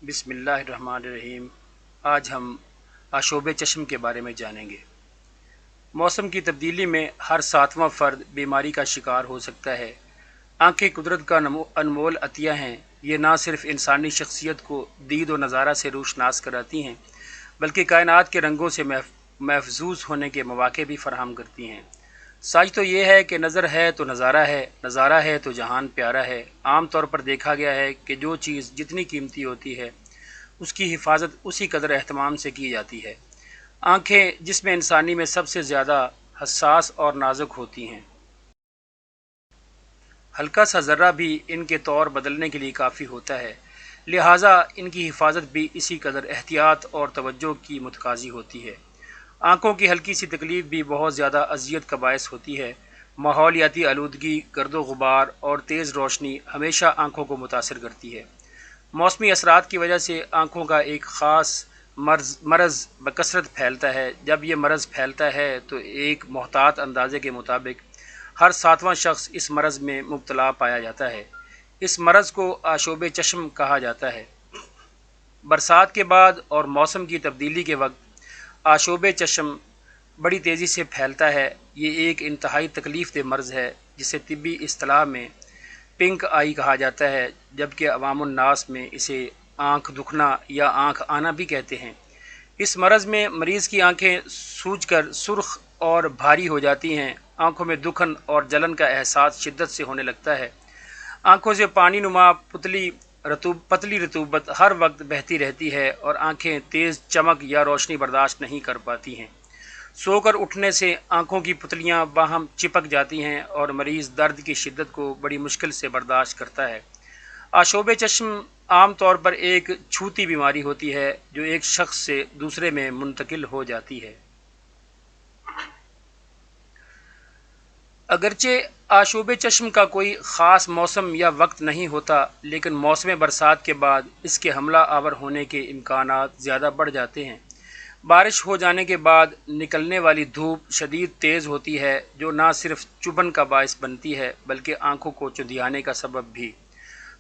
بسم اللہ الرحمن الرحیم۔ آج ہم آشوب چشم کے بارے میں جانیں گے۔ موسم کی تبدیلی میں ہر ساتواں فرد بیماری کا شکار ہو سکتا ہے۔ آنکھیں قدرت کا انمول عطیہ ہیں۔ یہ نہ صرف انسانی شخصیت کو دید و نظارہ سے روشناس کراتی ہیں بلکہ کائنات کے رنگوں سے محفوظ ہونے کے مواقع بھی فراہم کرتی ہیں۔ سچ تو یہ ہے کہ نظر ہے تو نظارہ ہے، نظارہ ہے تو جہان پیارا ہے۔ عام طور پر دیکھا گیا ہے کہ جو چیز جتنی قیمتی ہوتی ہے اس کی حفاظت اسی قدر اہتمام سے کی جاتی ہے۔ آنکھیں جسم انسانی میں سب سے زیادہ حساس اور نازک ہوتی ہیں۔ ہلکا سا ذرہ بھی ان کے طور بدلنے کے لیے کافی ہوتا ہے، لہٰذا ان کی حفاظت بھی اسی قدر احتیاط اور توجہ کی متقاضی ہوتی ہے۔ آنکھوں کی ہلکی سی تکلیف بھی بہت زیادہ اذیت کا باعث ہوتی ہے۔ ماحولیاتی آلودگی، گرد و غبار اور تیز روشنی ہمیشہ آنکھوں کو متاثر کرتی ہے۔ موسمی اثرات کی وجہ سے آنکھوں کا ایک خاص مرض بکثرت پھیلتا ہے۔ جب یہ مرض پھیلتا ہے تو ایک محتاط اندازے کے مطابق ہر ساتواں شخص اس مرض میں مبتلا پایا جاتا ہے۔ اس مرض کو آشوب چشم کہا جاتا ہے۔ برسات کے بعد اور موسم کی تبدیلی کے وقت آشوب چشم بڑی تیزی سے پھیلتا ہے۔ یہ ایک انتہائی تکلیف دہ مرض ہے جسے طبی اصطلاح میں پنک آئی کہا جاتا ہے، جبکہ عوام الناس میں اسے آنکھ دکھنا یا آنکھ آنا بھی کہتے ہیں۔ اس مرض میں مریض کی آنکھیں سوج کر سرخ اور بھاری ہو جاتی ہیں۔ آنکھوں میں دکھن اور جلن کا احساس شدت سے ہونے لگتا ہے۔ آنکھوں سے پانی نما پتلی رطوبت ہر وقت بہتی رہتی ہے اور آنکھیں تیز چمک یا روشنی برداشت نہیں کر پاتی ہیں۔ سو کر اٹھنے سے آنکھوں کی پتلیاں باہم چپک جاتی ہیں اور مریض درد کی شدت کو بڑی مشکل سے برداشت کرتا ہے۔ آشوب چشم عام طور پر ایک چھوتی بیماری ہوتی ہے جو ایک شخص سے دوسرے میں منتقل ہو جاتی ہے۔ اگرچہ آشوب چشم کا کوئی خاص موسم یا وقت نہیں ہوتا، لیکن موسم برسات کے بعد اس کے حملہ آور ہونے کے امکانات زیادہ بڑھ جاتے ہیں۔ بارش ہو جانے کے بعد نکلنے والی دھوپ شدید تیز ہوتی ہے جو نہ صرف چبھن کا باعث بنتی ہے بلکہ آنکھوں کو چندھیانے کا سبب بھی۔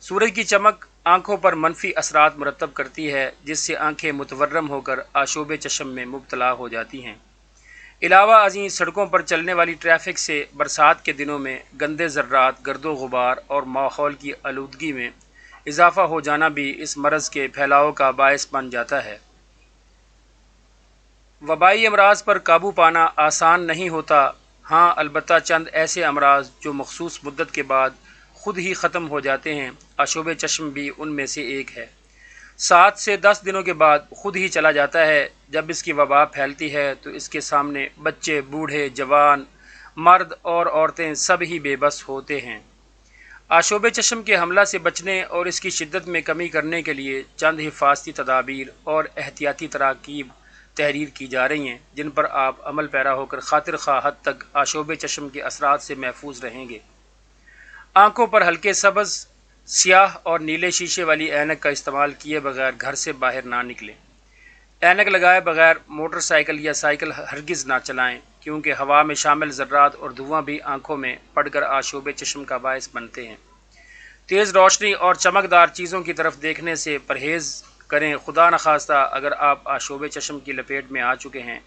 سورج کی چمک آنکھوں پر منفی اثرات مرتب کرتی ہے جس سے آنکھیں متورم ہو کر آشوب چشم میں مبتلا ہو جاتی ہیں۔ علاوہ ازیں سڑکوں پر چلنے والی ٹریفک سے برسات کے دنوں میں گندے ذرات، گرد و غبار اور ماحول کی آلودگی میں اضافہ ہو جانا بھی اس مرض کے پھیلاؤ کا باعث بن جاتا ہے۔ وبائی امراض پر قابو پانا آسان نہیں ہوتا، ہاں البتہ چند ایسے امراض جو مخصوص مدت کے بعد خود ہی ختم ہو جاتے ہیں، آشوب چشم بھی ان میں سے ایک ہے۔ 7 سے 10 دنوں کے بعد خود ہی چلا جاتا ہے۔ جب اس کی وبا پھیلتی ہے تو اس کے سامنے بچے، بوڑھے، جوان، مرد اور عورتیں سب ہی بے بس ہوتے ہیں۔ آشوب چشم کے حملہ سے بچنے اور اس کی شدت میں کمی کرنے کے لیے چند حفاظتی تدابیر اور احتیاطی تراکیب تحریر کی جا رہی ہیں جن پر آپ عمل پیرا ہو کر خاطر خواہ حد تک آشوب چشم کے اثرات سے محفوظ رہیں گے۔ آنکھوں پر ہلکے سبز، سیاہ اور نیلے شیشے والی اینک کا استعمال کیے بغیر گھر سے باہر نہ نکلیں۔ اینک لگائے بغیر موٹر سائیکل یا سائیکل ہرگز نہ چلائیں کیونکہ ہوا میں شامل ذرات اور دھواں بھی آنکھوں میں پڑ کر آشوب چشم کا باعث بنتے ہیں۔ تیز روشنی اور چمکدار چیزوں کی طرف دیکھنے سے پرہیز کریں۔ خدا نخواستہ اگر آپ آشوب چشم کی لپیٹ میں آ چکے ہیں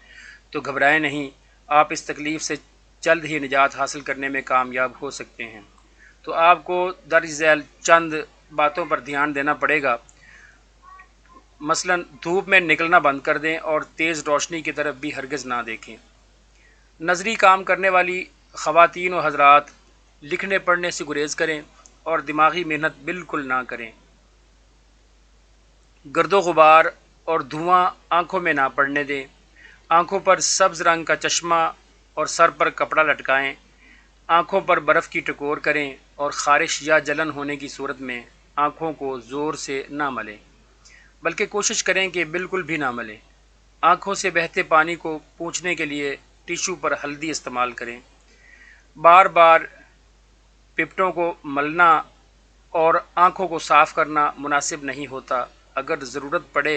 تو گھبرائیں نہیں، آپ اس تکلیف سے جلد ہی نجات حاصل کرنے میں کامیاب ہو سکتے ہیں۔ تو آپ کو درج ذیل چند باتوں پر دھیان دینا پڑے گا۔ مثلاً دھوپ میں نکلنا بند کر دیں اور تیز روشنی کی طرف بھی ہرگز نہ دیکھیں۔ نظری کام کرنے والی خواتین و حضرات لکھنے پڑھنے سے گریز کریں اور دماغی محنت بالکل نہ کریں۔ گرد و غبار اور دھواں آنکھوں میں نہ پڑنے دیں۔ آنکھوں پر سبز رنگ کا چشمہ اور سر پر کپڑا لٹکائیں۔ آنکھوں پر برف کی ٹکور کریں اور خارش یا جلن ہونے کی صورت میں آنکھوں کو زور سے نہ ملیں، بلکہ کوشش کریں کہ بالکل بھی نہ ملیں۔ آنکھوں سے بہتے پانی کو پونچھنے کے لیے ٹیشو پر ہلدی استعمال کریں۔ بار بار پپٹوں کو ملنا اور آنکھوں کو صاف کرنا مناسب نہیں ہوتا۔ اگر ضرورت پڑے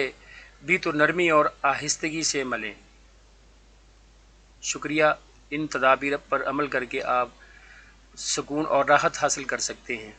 بھی تو نرمی اور آہستگی سے ملیں۔ شکریہ۔ ان تدابیر پر عمل کر کے آپ سکون اور راحت حاصل کر سکتے ہیں۔